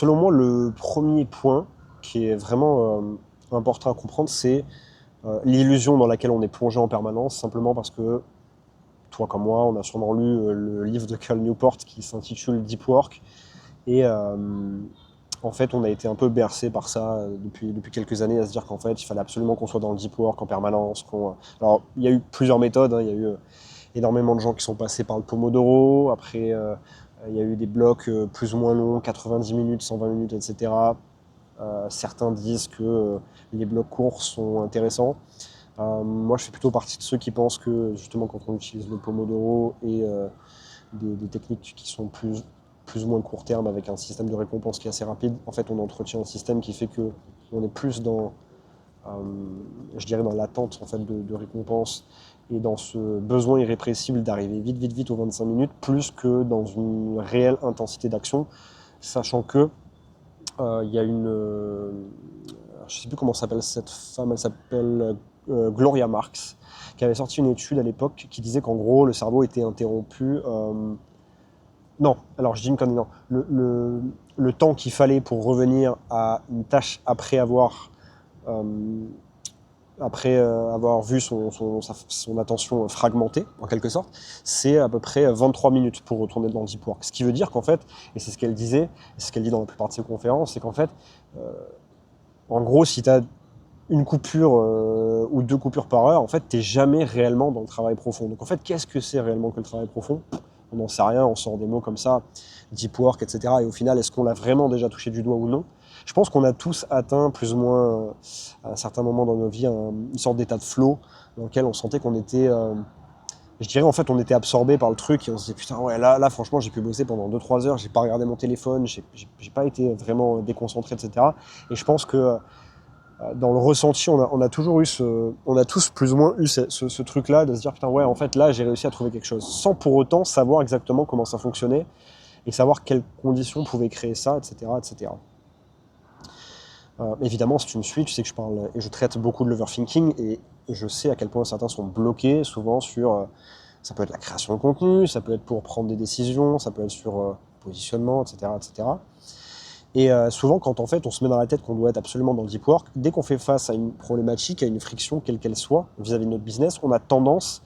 selon moi, le premier point qui est vraiment important à comprendre, c'est l'illusion dans laquelle on est plongé en permanence, simplement parce que toi comme moi, on a sûrement lu le livre de Cal Newport qui s'intitule Deep Work, et en fait, on a été un peu bercé par ça depuis quelques années, à se dire qu'en fait, il fallait absolument qu'on soit dans le deep work en permanence. Alors, il y a eu plusieurs méthodes, hein. Il y a eu énormément de gens qui sont passés par le Pomodoro. Après, il y a eu des blocs plus ou moins longs, 90 minutes, 120 minutes, etc. Certains disent que les blocs courts sont intéressants. Moi, je fais plutôt partie de ceux qui pensent que, justement, quand on utilise le Pomodoro et des techniques qui sont plus ou moins court terme avec un système de récompense qui est assez rapide, en fait, on entretient un système qui fait que on est plus dans, euh, je dirais, dans l'attente en fait, de récompense et dans ce besoin irrépressible d'arriver vite, vite, vite aux 25 minutes, plus que dans une réelle intensité d'action, sachant que il y a je ne sais plus comment s'appelle cette femme, elle s'appelle Gloria Marx, qui avait sorti une étude à l'époque qui disait qu'en gros, le cerveau était interrompu. Non, alors je dis une connerie, non. Le temps qu'il fallait pour revenir à une tâche euh, après avoir vu son attention fragmentée, en quelque sorte, c'est à peu près 23 minutes pour retourner dans le deep work. Ce qui veut dire qu'en fait, et c'est ce qu'elle disait, et c'est ce qu'elle dit dans la plupart de ses conférences, c'est qu'en fait, en gros, si tu as une coupure ou deux coupures par heure, en fait, tu n'es jamais réellement dans le travail profond. Donc en fait, qu'est-ce que c'est réellement que le travail profond? On n'en sait rien, on sort des mots comme ça, deep work, etc. Et au final, est-ce qu'on l'a vraiment déjà touché du doigt ou non? Je pense qu'on a tous atteint plus ou moins à un certain moment dans nos vies une sorte d'état de flow dans lequel on sentait qu'on était, je dirais en fait, on était absorbé par le truc et on se disait putain ouais là franchement j'ai pu bosser pendant 2-3 heures, j'ai pas regardé mon téléphone, j'ai pas été vraiment déconcentré, etc. Et je pense que dans le ressenti, on a toujours eu on a tous plus ou moins eu ce truc-là de se dire putain ouais en fait là j'ai réussi à trouver quelque chose, sans pour autant savoir exactement comment ça fonctionnait et savoir quelles conditions pouvaient créer ça, etc., etc. Évidemment, si tu me suis, tu sais que je parle et je traite beaucoup de l'overthinking et je sais à quel point certains sont bloqués souvent sur, ça peut être la création de contenu, ça peut être pour prendre des décisions, ça peut être sur positionnement, etc., etc. Et souvent, quand en fait on se met dans la tête qu'on doit être absolument dans le deep work, dès qu'on fait face à une problématique, à une friction, quelle qu'elle soit, vis-à-vis de notre business, on a tendance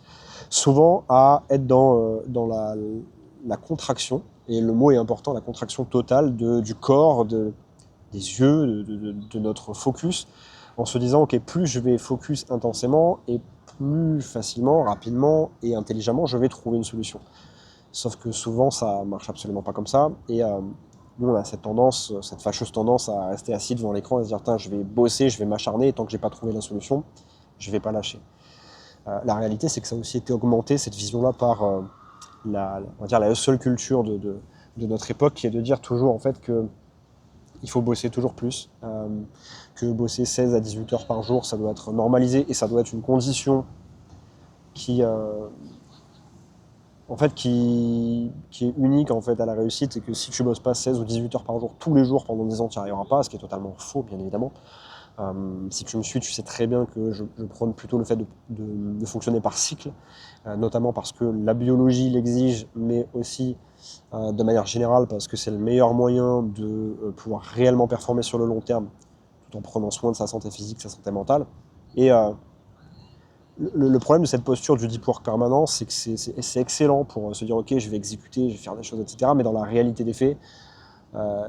souvent à être dans la contraction, et le mot est important, la contraction totale du corps, des yeux, de notre focus, en se disant, ok, plus je vais focus intensément, et plus facilement, rapidement et intelligemment, je vais trouver une solution. Sauf que souvent, ça marche absolument pas comme ça, et nous, on a cette tendance, cette fâcheuse tendance à rester assis devant l'écran et se dire, je vais bosser, je vais m'acharner, et tant que j'ai pas trouvé la solution, je vais pas lâcher. La réalité, c'est que ça a aussi été augmenté, cette vision-là, par on va dire la hustle culture de notre époque, qui est de dire toujours en fait que il faut bosser toujours plus, que bosser 16 à 18 heures par jour, ça doit être normalisé et ça doit être une condition qui, en fait, qui est unique en fait, à la réussite, et que si tu bosses pas 16 ou 18 heures par jour tous les jours pendant 10 ans, tu n'y arriveras pas, ce qui est totalement faux, bien évidemment. Si tu me suis, tu sais très bien que je prône plutôt le fait de fonctionner par cycle, notamment parce que la biologie l'exige, mais aussi de manière générale parce que c'est le meilleur moyen de pouvoir réellement performer sur le long terme, tout en prenant soin de sa santé physique, sa santé mentale. Et le problème de cette posture du deep work permanent, c'est que c'est excellent pour se dire ok, je vais exécuter, je vais faire des choses, etc. Mais dans la réalité des faits,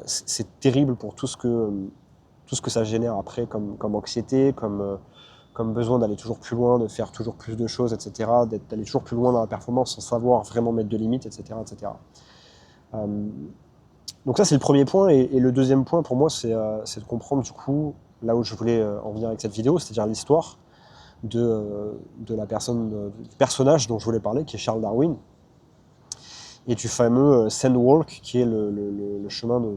c'est terrible pour tout ce que ça génère après comme anxiété, comme besoin d'aller toujours plus loin, de faire toujours plus de choses, etc., d'aller toujours plus loin dans la performance sans savoir vraiment mettre de limites, etc., etc. Donc ça, c'est le premier point. Et le deuxième point, pour moi, c'est de comprendre, du coup, là où je voulais en venir avec cette vidéo, c'est-à-dire l'histoire de la personne, du personnage dont je voulais parler, qui est Charles Darwin, et du fameux Sandwalk, qui est le chemin de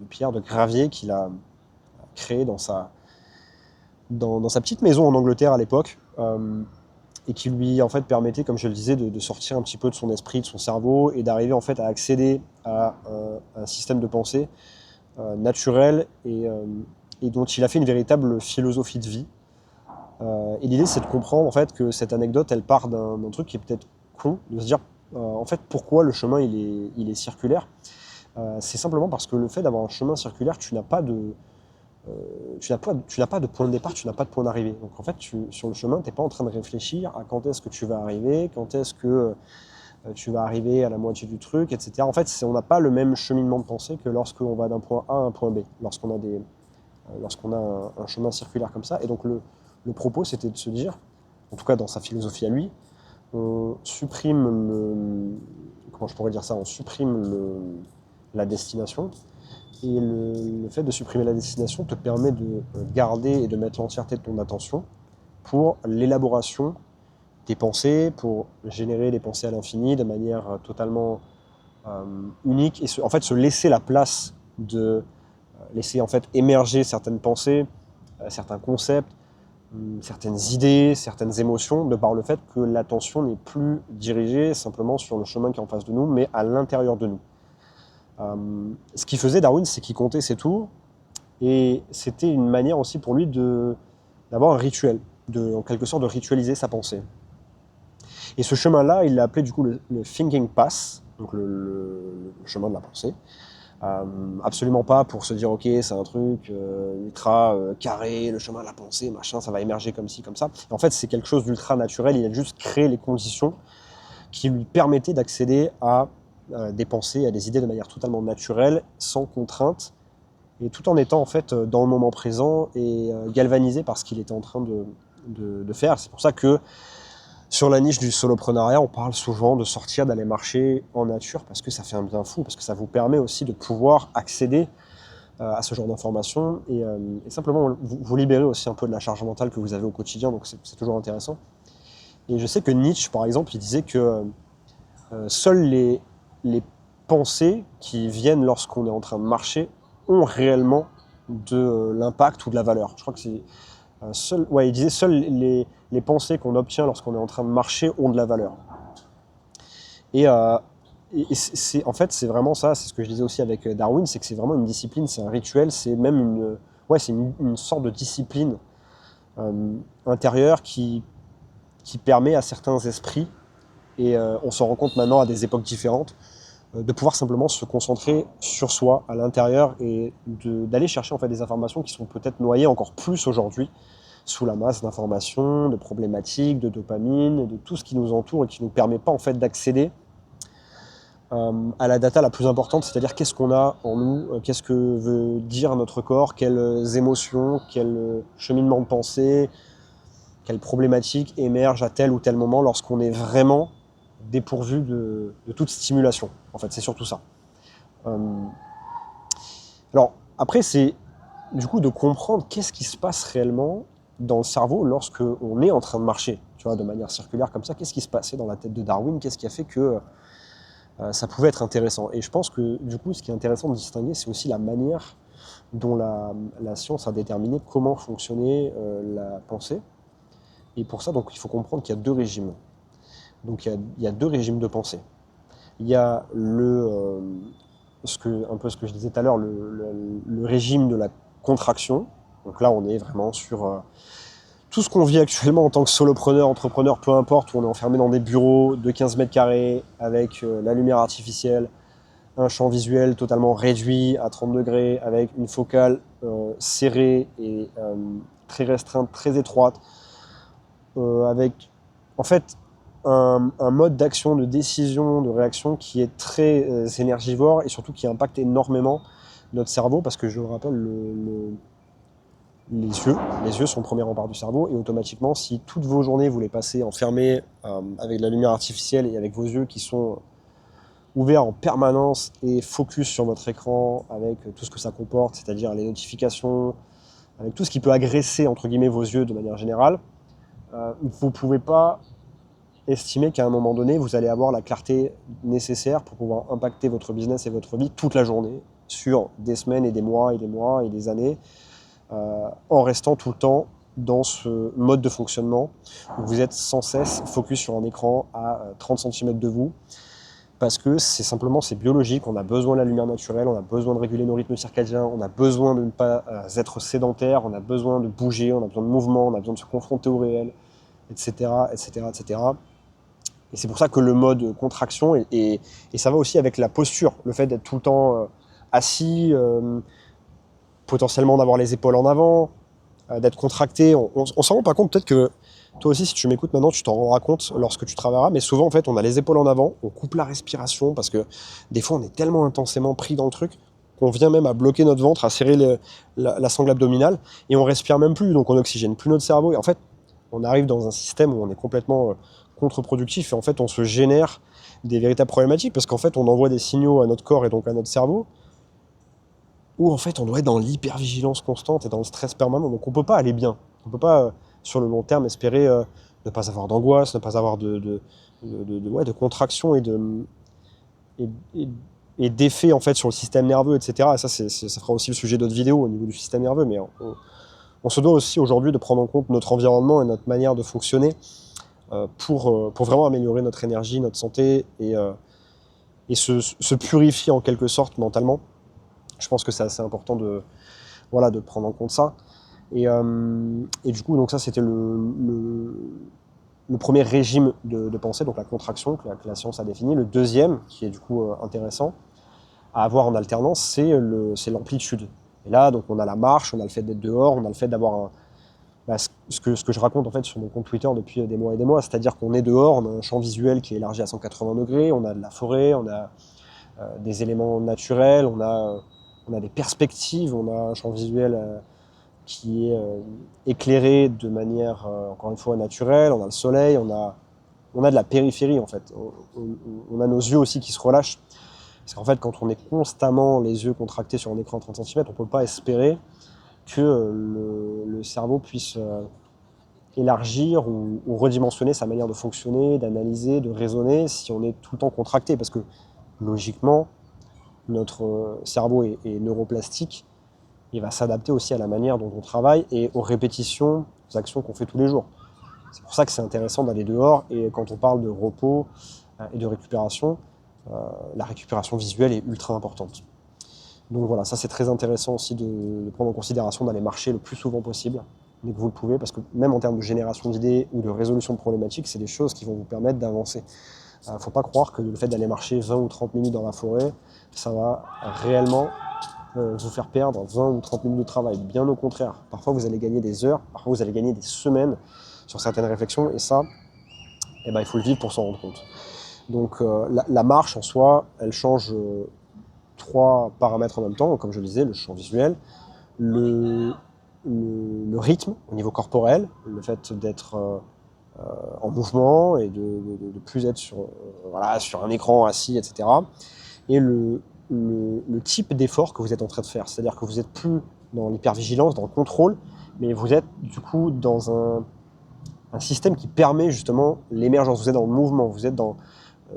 pierre, de gravier qu'il a créé dans sa petite maison en Angleterre à l'époque, et qui lui en fait permettait, comme je le disais, de sortir un petit peu de son esprit, de son cerveau, et d'arriver en fait à accéder à un système de pensée naturel et dont il a fait une véritable philosophie de vie. Et l'idée, c'est de comprendre en fait que cette anecdote, elle part d'un truc qui est peut-être con, de se dire en fait pourquoi le chemin il est circulaire. C'est simplement parce que le fait d'avoir un chemin circulaire, tu n'as pas de point de départ, tu n'as pas de point d'arrivée. Donc en fait, sur le chemin, tu n'es pas en train de réfléchir à quand est-ce que tu vas arriver, quand est-ce que tu vas arriver à la moitié du truc, etc. En fait, on n'a pas le même cheminement de pensée que lorsqu'on va d'un point A à un point B, lorsqu'on a un chemin circulaire comme ça. Et donc le propos, c'était de se dire, en tout cas dans sa philosophie à lui, on supprime comment je pourrais dire ça, on supprime la destination. Et le fait de supprimer la destination te permet de garder et de mettre l'entièreté de ton attention pour l'élaboration des pensées, pour générer des pensées à l'infini de manière totalement unique et en fait se laisser la place de laisser en fait émerger certaines pensées, certains concepts, certaines idées, certaines émotions, de par le fait que l'attention n'est plus dirigée simplement sur le chemin qui est en face de nous, mais à l'intérieur de nous. Ce qu'il faisait Darwin, c'est qu'il comptait ses tours, et c'était une manière aussi pour lui d'avoir un rituel, en quelque sorte de ritualiser sa pensée. Et ce chemin-là, il l'a appelé du coup le Thinking Path, donc le chemin de la pensée. Absolument pas pour se dire ok c'est un truc ultra carré, le chemin de la pensée, machin, ça va émerger comme ci, comme ça. Et en fait c'est quelque chose d'ultra naturel, il a juste créé les conditions qui lui permettaient d'accéder à des pensées, à des idées de manière totalement naturelle, sans contrainte, et tout en étant en fait dans le moment présent et galvanisé par ce qu'il était en train de faire. C'est pour ça que sur la niche du soloprenariat, on parle souvent de sortir, d'aller marcher en nature, parce que ça fait un bien fou, parce que ça vous permet aussi de pouvoir accéder à ce genre d'informations et simplement vous libérer aussi un peu de la charge mentale que vous avez au quotidien, donc c'est toujours intéressant. Et je sais que Nietzsche, par exemple, il disait que seules les pensées qui viennent lorsqu'on est en train de marcher ont réellement de l'impact ou de la valeur. Je crois que c'est il disait seules les pensées qu'on obtient lorsqu'on est en train de marcher ont de la valeur. Et, en fait, c'est vraiment ça, c'est ce que je disais aussi avec Darwin, c'est que c'est vraiment une discipline, c'est un rituel, c'est même c'est une sorte de discipline intérieure qui permet à certains esprits, et on s'en rend compte maintenant à des époques différentes, de pouvoir simplement se concentrer sur soi, à l'intérieur, et d'aller chercher en fait des informations qui sont peut-être noyées encore plus aujourd'hui sous la masse d'informations, de problématiques, de dopamine, de tout ce qui nous entoure et qui ne nous permet pas en fait d'accéder à la data la plus importante, c'est-à-dire qu'est-ce qu'on a en nous, qu'est-ce que veut dire notre corps, quelles émotions, quel cheminement de pensée, quelles problématiques émergent à tel ou tel moment lorsqu'on est vraiment dépourvu de toute stimulation. En fait, c'est surtout ça. Alors, après, c'est du coup de comprendre qu'est-ce qui se passe réellement dans le cerveau lorsqu'on est en train de marcher, tu vois, de manière circulaire comme ça. Qu'est-ce qui se passait dans la tête de Darwin? Qu'est-ce qui a fait que ça pouvait être intéressant? Et je pense que du coup, ce qui est intéressant de distinguer, c'est aussi la manière dont la science a déterminé comment fonctionnait la pensée. Et pour ça, donc, il faut comprendre qu'il y a deux régimes. Donc il y a deux régimes de pensée. Il y a un peu ce que je disais tout à l'heure, le régime de la contraction. Donc là, on est vraiment sur tout ce qu'on vit actuellement en tant que solopreneur, entrepreneur, peu importe, où on est enfermé dans des bureaux de 15 mètres carrés avec la lumière artificielle, un champ visuel totalement réduit à 30 degrés, avec une focale serrée et très restreinte, très étroite, avec en fait un mode d'action, de décision, de réaction qui est très énergivore et surtout qui impacte énormément notre cerveau, parce que je le rappelle, les yeux sont le premier rempart du cerveau, et automatiquement, si toutes vos journées vous les passez enfermées avec de la lumière artificielle et avec vos yeux qui sont ouverts en permanence et focus sur votre écran avec tout ce que ça comporte, c'est-à-dire les notifications, avec tout ce qui peut agresser entre guillemets vos yeux de manière générale, vous ne pouvez pas estimer qu'à un moment donné, vous allez avoir la clarté nécessaire pour pouvoir impacter votre business et votre vie toute la journée, sur des semaines et des mois et des années, en restant tout le temps dans ce mode de fonctionnement où vous êtes sans cesse focus sur un écran à 30 cm de vous, parce que c'est biologique, on a besoin de la lumière naturelle, on a besoin de réguler nos rythmes circadiens, on a besoin de ne pas être sédentaire, on a besoin de bouger, on a besoin de mouvement, on a besoin de se confronter au réel, etc., etc., etc. Et c'est pour ça que le mode contraction, et ça va aussi avec la posture, le fait d'être tout le temps assis, potentiellement d'avoir les épaules en avant, d'être contracté. On s'en rend pas compte, peut-être que toi aussi, si tu m'écoutes maintenant, tu t'en rendras compte lorsque tu travailleras, mais souvent, en fait, on a les épaules en avant, on coupe la respiration, parce que des fois, on est tellement intensément pris dans le truc qu'on vient même à bloquer notre ventre, à serrer la sangle abdominale, et on respire même plus, donc on oxygène plus notre cerveau, et en fait, on arrive dans un système où on est complètement contre-productif, et en fait, on se génère des véritables problématiques, parce qu'en fait, on envoie des signaux à notre corps et donc à notre cerveau, où en fait, on doit être dans l'hypervigilance constante et dans le stress permanent, donc on peut pas aller bien, on peut pas, sur le long terme, espérer ne pas avoir d'angoisse, ne pas avoir de contraction et, et, et d'effet en fait sur le système nerveux, etc. Et ça, ça fera aussi le sujet d'autres vidéos au niveau du système nerveux, mais on se doit aussi aujourd'hui de prendre en compte notre environnement et notre manière de fonctionner pour vraiment améliorer notre énergie, notre santé et se purifier en quelque sorte mentalement. Je pense que c'est assez important de prendre en compte ça. Et du coup, donc ça, c'était le premier régime de pensée, donc la contraction que la science a défini. Le deuxième, qui est du coup intéressant à avoir en alternance, c'est l'amplitude. Et là, donc, on a la marche, on a le fait d'être dehors, on a le fait d'avoir ce que je raconte en fait sur mon compte Twitter depuis des mois et des mois, c'est-à-dire qu'on est dehors, on a un champ visuel qui est élargi à 180 degrés, on a de la forêt, on a des éléments naturels, on a des perspectives, on a un champ visuel qui est éclairé de manière, encore une fois, naturelle, on a le soleil, on a de la périphérie en fait, on a nos yeux aussi qui se relâchent, parce qu'en fait quand on est constamment les yeux contractés sur un écran à 30 cm, on ne peut pas espérer que le cerveau puisse élargir ou redimensionner sa manière de fonctionner, d'analyser, de raisonner si on est tout le temps contracté, parce que logiquement, notre cerveau est neuroplastique, il va s'adapter aussi à la manière dont on travaille et aux répétitions, aux actions qu'on fait tous les jours. C'est pour ça que c'est intéressant d'aller dehors, et quand on parle de repos et de récupération, la récupération visuelle est ultra importante. Donc voilà, ça c'est très intéressant aussi de prendre en considération d'aller marcher le plus souvent possible, dès que vous le pouvez, parce que même en termes de génération d'idées ou de résolution de problématiques, c'est des choses qui vont vous permettre d'avancer. Il ne faut pas croire que le fait d'aller marcher 20 ou 30 minutes dans la forêt, ça va réellement vous faire perdre 20 ou 30 minutes de travail. Bien au contraire. Parfois, vous allez gagner des heures, parfois, vous allez gagner des semaines sur certaines réflexions, et ça, il faut le vivre pour s'en rendre compte. Donc, la marche en soi, elle change 3 paramètres en même temps, comme je le disais, le champ visuel, le rythme au niveau corporel, le fait d'être en mouvement et de plus être sur un écran assis, etc. Et le type d'effort que vous êtes en train de faire. C'est-à-dire que vous n'êtes plus dans l'hypervigilance, dans le contrôle, mais vous êtes du coup dans un système qui permet justement l'émergence. Vous êtes dans le mouvement, vous êtes dans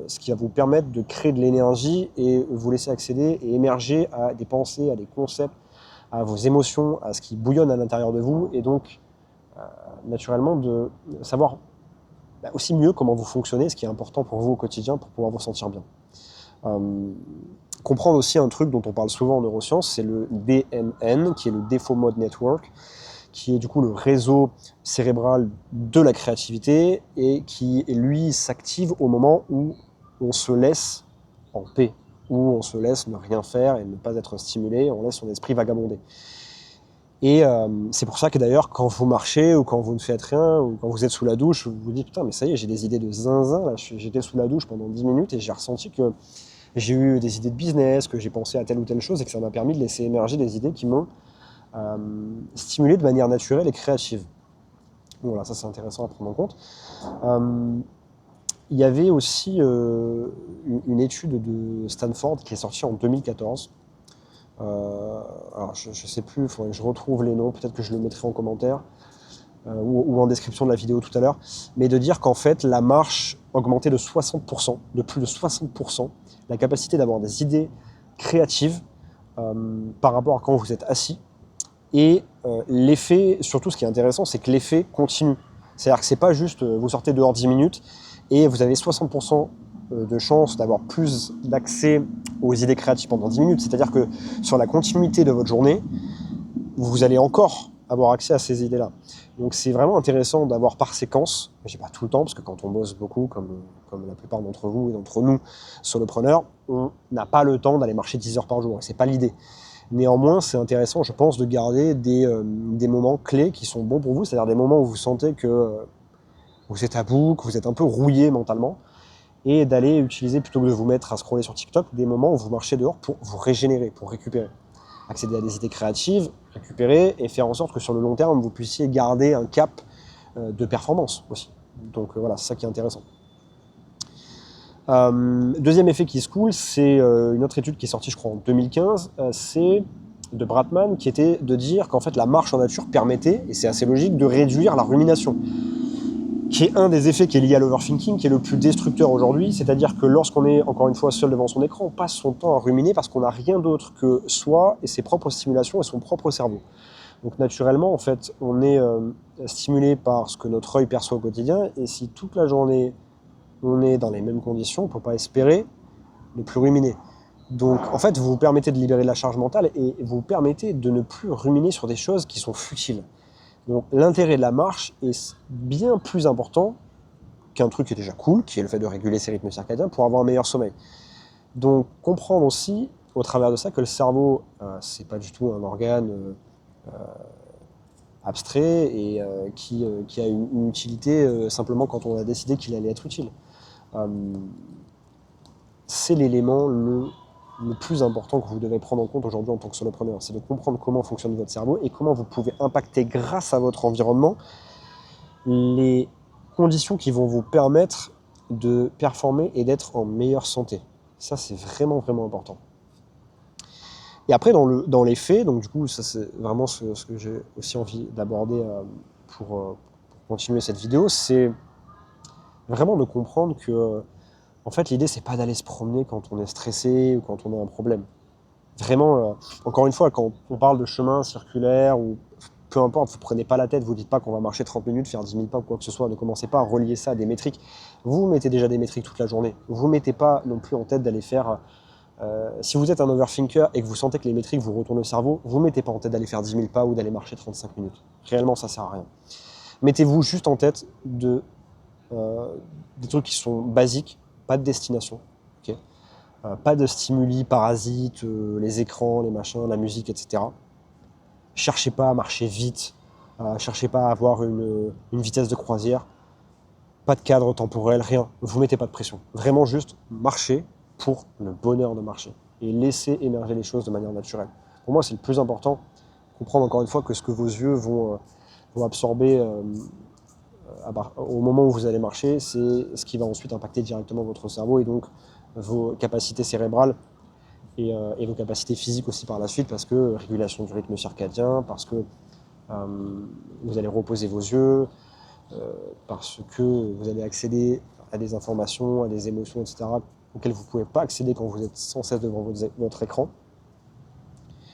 ce qui va vous permettre de créer de l'énergie et vous laisser accéder et émerger à des pensées, à des concepts, à vos émotions, à ce qui bouillonne à l'intérieur de vous, et donc naturellement de savoir aussi mieux comment vous fonctionnez, ce qui est important pour vous au quotidien pour pouvoir vous sentir bien. Comprendre aussi un truc dont on parle souvent en neurosciences, c'est le DMN, qui est le Default Mode Network, qui est du coup le réseau cérébral de la créativité et qui, lui, s'active au moment où on se laisse en paix, où on se laisse ne rien faire et ne pas être stimulé, on laisse son esprit vagabonder. Et c'est pour ça que d'ailleurs, quand vous marchez ou quand vous ne faites rien ou quand vous êtes sous la douche, vous vous dites putain, mais ça y est, j'ai des idées de zinzin. Là, j'étais sous la douche pendant 10 minutes et j'ai ressenti que j'ai eu des idées de business, que j'ai pensé à telle ou telle chose et que ça m'a permis de laisser émerger des idées qui m'ont stimulé de manière naturelle et créative. Donc voilà, ça c'est intéressant à prendre en compte. Il y avait aussi une étude de Stanford qui est sortie en 2014. Alors je ne sais plus, il faudrait que je retrouve les noms, peut-être que je le mettrai en commentaire ou en description de la vidéo tout à l'heure, mais de dire qu'en fait la marche augmentait de 60%, de plus de 60%, la capacité d'avoir des idées créatives par rapport à quand vous êtes assis. Et l'effet, surtout ce qui est intéressant, c'est que l'effet continue. C'est-à-dire que c'est pas juste vous sortez dehors 10 minutes et vous avez 60% de chances d'avoir plus d'accès aux idées créatives pendant 10 minutes. C'est-à-dire que sur la continuité de votre journée, vous allez encore avoir accès à ces idées-là. Donc c'est vraiment intéressant d'avoir par séquence, j'ai pas tout le temps, parce que quand on bosse beaucoup, comme la plupart d'entre vous et d'entre nous, solopreneurs, on n'a pas le temps d'aller marcher 10 heures par jour, et c'est pas l'idée. Néanmoins, c'est intéressant, je pense, de garder des moments clés qui sont bons pour vous, c'est-à-dire des moments où vous sentez que vous êtes à bout, que vous êtes un peu rouillé mentalement, et d'aller utiliser, plutôt que de vous mettre à scroller sur TikTok, des moments où vous marchez dehors pour vous régénérer, pour récupérer. Accéder à des idées créatives, récupérer, et faire en sorte que sur le long terme, vous puissiez garder un cap de performance aussi. Donc voilà, c'est ça qui est intéressant. Deuxième effet qui se coule, c'est une autre étude qui est sortie, je crois, en 2015, c'est de Bratman, qui était de dire qu'en fait la marche en nature permettait, et c'est assez logique, de réduire la rumination, qui est un des effets qui est lié à l'overthinking, qui est le plus destructeur aujourd'hui, c'est-à-dire que lorsqu'on est, encore une fois, seul devant son écran, on passe son temps à ruminer parce qu'on n'a rien d'autre que soi et ses propres stimulations et son propre cerveau. Donc naturellement, en fait, on est stimulé par ce que notre œil perçoit au quotidien, et si toute la journée on est dans les mêmes conditions, on ne peut pas espérer ne plus ruminer. Donc en fait, vous vous permettez de libérer de la charge mentale et vous permettez de ne plus ruminer sur des choses qui sont futiles. Donc l'intérêt de la marche est bien plus important qu'un truc qui est déjà cool, qui est le fait de réguler ses rythmes circadiens pour avoir un meilleur sommeil. Donc comprendre aussi, au travers de ça, que le cerveau, c'est pas du tout un organe abstrait et qui a une utilité simplement quand on a décidé qu'il allait être utile. C'est l'élément le plus important que vous devez prendre en compte aujourd'hui en tant que solopreneur. C'est de comprendre comment fonctionne votre cerveau et comment vous pouvez impacter grâce à votre environnement les conditions qui vont vous permettre de performer et d'être en meilleure santé. Ça, c'est vraiment, vraiment important. Et après, dans les faits, donc du coup, ça c'est vraiment ce que j'ai aussi envie d'aborder pour continuer cette vidéo, c'est vraiment de comprendre que en fait, l'idée, c'est pas d'aller se promener quand on est stressé ou quand on a un problème. Vraiment, encore une fois, quand on parle de chemin circulaire ou peu importe, vous prenez pas la tête, vous dites pas qu'on va marcher 30 minutes, faire 10 000 pas ou quoi que ce soit, ne commencez pas à relier ça à des métriques. Vous mettez déjà des métriques toute la journée. Vous mettez pas non plus en tête d'aller faire... si vous êtes un overthinker et que vous sentez que les métriques vous retournent le cerveau, vous mettez pas en tête d'aller faire 10 000 pas ou d'aller marcher 35 minutes. Réellement, ça sert à rien. Mettez-vous juste en tête des trucs qui sont basiques, pas de destination, okay, pas de stimuli parasites, les écrans, les machins, la musique, etc. Cherchez pas à marcher vite, cherchez pas à avoir une vitesse de croisière, pas de cadre temporel, rien. Vous mettez pas de pression. Vraiment juste marcher pour le bonheur de marcher et laisser émerger les choses de manière naturelle. Pour moi, c'est le plus important. Comprendre encore une fois que ce que vos yeux vont absorber au moment où vous allez marcher, c'est ce qui va ensuite impacter directement votre cerveau et donc vos capacités cérébrales et vos capacités physiques aussi par la suite, parce que régulation du rythme circadien, parce que vous allez reposer vos yeux, parce que vous allez accéder à des informations, à des émotions, etc., auxquelles vous ne pouvez pas accéder quand vous êtes sans cesse devant votre écran.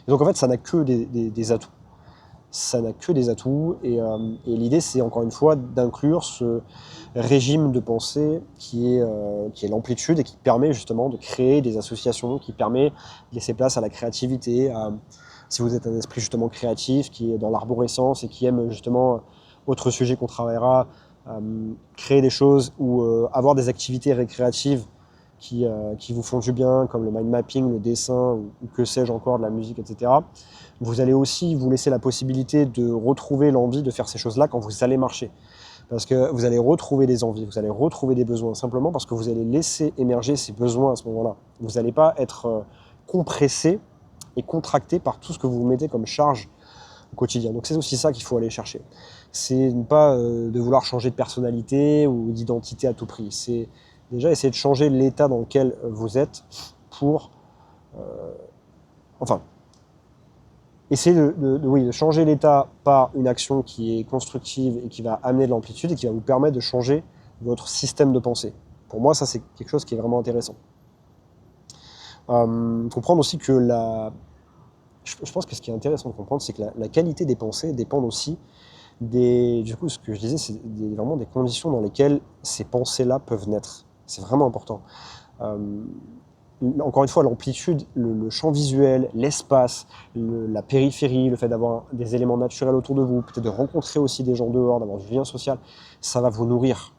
Et donc en fait, ça n'a que des atouts. Ça n'a que des atouts et l'idée c'est encore une fois d'inclure ce régime de pensée qui est l'amplitude et qui permet justement de créer des associations, qui permet de laisser place à la créativité, si vous êtes un esprit justement créatif qui est dans l'arborescence et qui aime justement, autre sujet qu'on travaillera, créer des choses ou avoir des activités récréatives qui vous font du bien, comme le mind mapping, le dessin ou que sais-je encore, de la musique, etc. Vous allez aussi vous laisser la possibilité de retrouver l'envie de faire ces choses-là quand vous allez marcher. Parce que vous allez retrouver des envies, vous allez retrouver des besoins, simplement parce que vous allez laisser émerger ces besoins à ce moment-là. Vous n'allez pas être compressé et contracté par tout ce que vous vous mettez comme charge au quotidien. Donc c'est aussi ça qu'il faut aller chercher. C'est ne pas de vouloir changer de personnalité ou d'identité à tout prix. C'est déjà essayer de changer l'état dans lequel vous êtes pour... essayer de changer l'état par une action qui est constructive et qui va amener de l'amplitude et qui va vous permettre de changer votre système de pensée. Pour moi, ça, c'est quelque chose qui est vraiment intéressant. Comprendre aussi que je pense que ce qui est intéressant de comprendre, c'est que la qualité des pensées dépend aussi du coup, ce que je disais, c'est vraiment des conditions dans lesquelles ces pensées-là peuvent naître. C'est vraiment important. encore une fois, l'amplitude, le champ visuel, l'espace, la périphérie, le fait d'avoir des éléments naturels autour de vous, peut-être de rencontrer aussi des gens dehors, d'avoir du lien social, ça va vous nourrir.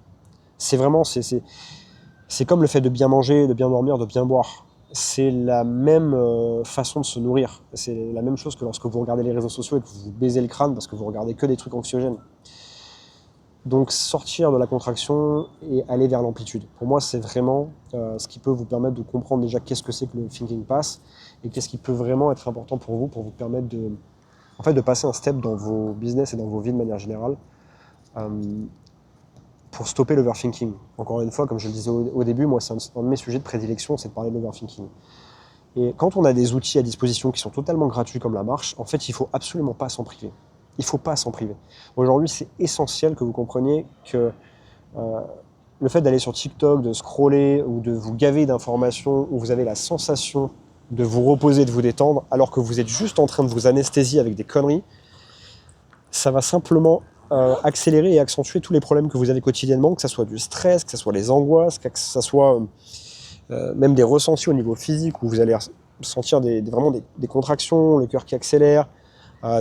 C'est vraiment, c'est comme le fait de bien manger, de bien dormir, de bien boire. C'est la même façon de se nourrir. C'est la même chose que lorsque vous regardez les réseaux sociaux et que vous vous baisez le crâne parce que vous regardez que des trucs anxiogènes. Donc sortir de la contraction et aller vers l'amplitude. Pour moi, c'est vraiment ce qui peut vous permettre de comprendre déjà qu'est-ce que c'est que le Thinking Pass et qu'est-ce qui peut vraiment être important pour vous permettre de passer un step dans vos business et dans vos vies de manière générale pour stopper l'overthinking. Encore une fois, comme je le disais au début, moi, c'est un de mes sujets de prédilection, c'est de parler de l'overthinking. Et quand on a des outils à disposition qui sont totalement gratuits comme la marche, en fait, il ne faut absolument pas s'en priver. Il ne faut pas s'en priver. Aujourd'hui, c'est essentiel que vous compreniez que le fait d'aller sur TikTok, de scroller ou de vous gaver d'informations où vous avez la sensation de vous reposer, de vous détendre, alors que vous êtes juste en train de vous anesthésier avec des conneries, ça va simplement accélérer et accentuer tous les problèmes que vous avez quotidiennement, que ce soit du stress, que ce soit les angoisses, que ce soit même des ressentis au niveau physique, où vous allez sentir vraiment des contractions, le cœur qui accélère,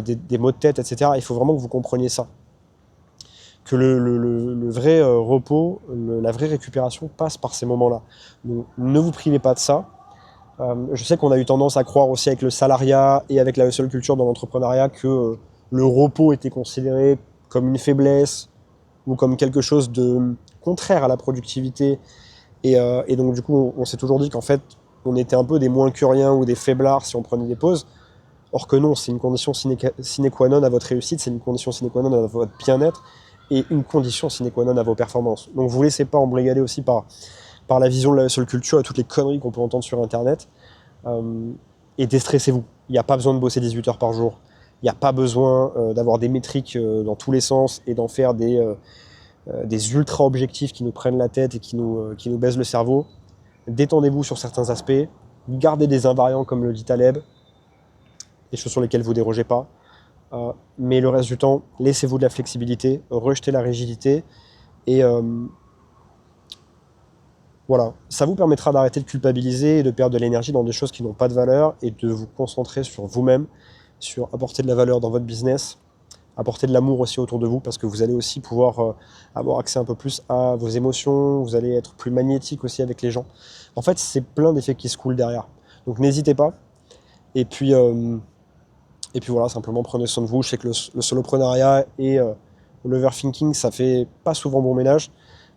des maux de tête, etc. Il faut vraiment que vous compreniez ça. Que le vrai repos, la vraie récupération passe par ces moments-là. Donc ne vous privez pas de ça. Je sais qu'on a eu tendance à croire aussi avec le salariat et avec la hustle culture dans l'entrepreneuriat que le repos était considéré comme une faiblesse ou comme quelque chose de contraire à la productivité. Et donc du coup, on s'est toujours dit qu'en fait, on était un peu des moins que rien ou des faiblards si on prenait des pauses. Or que non, c'est une condition sine qua non à votre réussite, c'est une condition sine qua non à votre bien-être et une condition sine qua non à vos performances. Donc vous ne laissez pas embrigader aussi par la vision de la hustle culture et toutes les conneries qu'on peut entendre sur Internet. Et déstressez-vous. Il n'y a pas besoin de bosser 18 heures par jour. Il n'y a pas besoin d'avoir des métriques dans tous les sens et d'en faire des ultra-objectifs qui nous prennent la tête et qui nous baisent le cerveau. Détendez-vous sur certains aspects. Gardez des invariants comme le dit Taleb, des choses sur lesquelles vous ne dérogez pas. Mais le reste du temps, laissez-vous de la flexibilité, rejetez la rigidité et voilà, ça vous permettra d'arrêter de culpabiliser et de perdre de l'énergie dans des choses qui n'ont pas de valeur et de vous concentrer sur vous-même, sur apporter de la valeur dans votre business, apporter de l'amour aussi autour de vous parce que vous allez aussi pouvoir avoir accès un peu plus à vos émotions, vous allez être plus magnétique aussi avec les gens. En fait, c'est plein d'effets qui se coulent derrière. Donc n'hésitez pas. Et puis voilà, simplement prenez soin de vous. Je sais que le soloprenariat et l'overthinking, ça fait pas souvent bon ménage.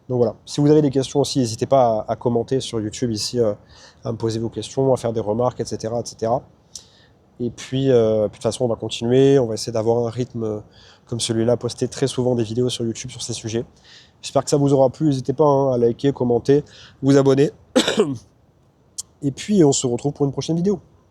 Donc voilà, si vous avez des questions aussi, n'hésitez pas à commenter sur YouTube ici, à me poser vos questions, à faire des remarques, etc. etc. Et puis, de toute façon, on va continuer, on va essayer d'avoir un rythme comme celui-là, poster très souvent des vidéos sur YouTube sur ces sujets. J'espère que ça vous aura plu, n'hésitez pas à liker, commenter, vous abonner. Et puis, on se retrouve pour une prochaine vidéo.